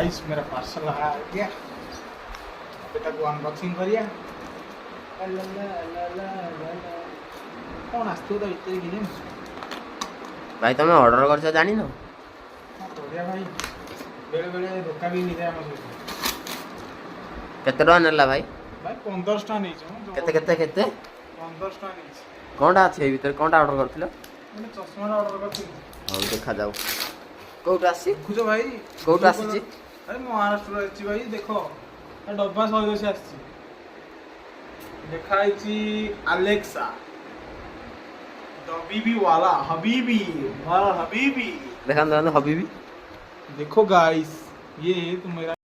guys मेरा parcel आ गया बेटा को अनबॉक्सिंग करिया कौन आसतो तो इतने गिने भाई तुम ऑर्डर कर जानी न बढ़िया भाई बेले बेले धोखा भी नहीं हम केते टका नेला भाई भाई 15 टा नहीं छ केते केते केते 15 टा नहीं कोनटा अछि ए भीतर कोनटा ऑर्डर करथिलो मैंने चश्मा ऑर्डर करथि हां देखा जाऊ कोउट आसी खुजो भाई कोउट आसी जी अरे महाराष्ट्र आछि भाई देखो आ डब्बा सहित से आछि देखा आछि अलेक्सा हबीबी वाला हबीबी वाला हबीबी देखा हबीबी देखो गाइस ये तो मेरा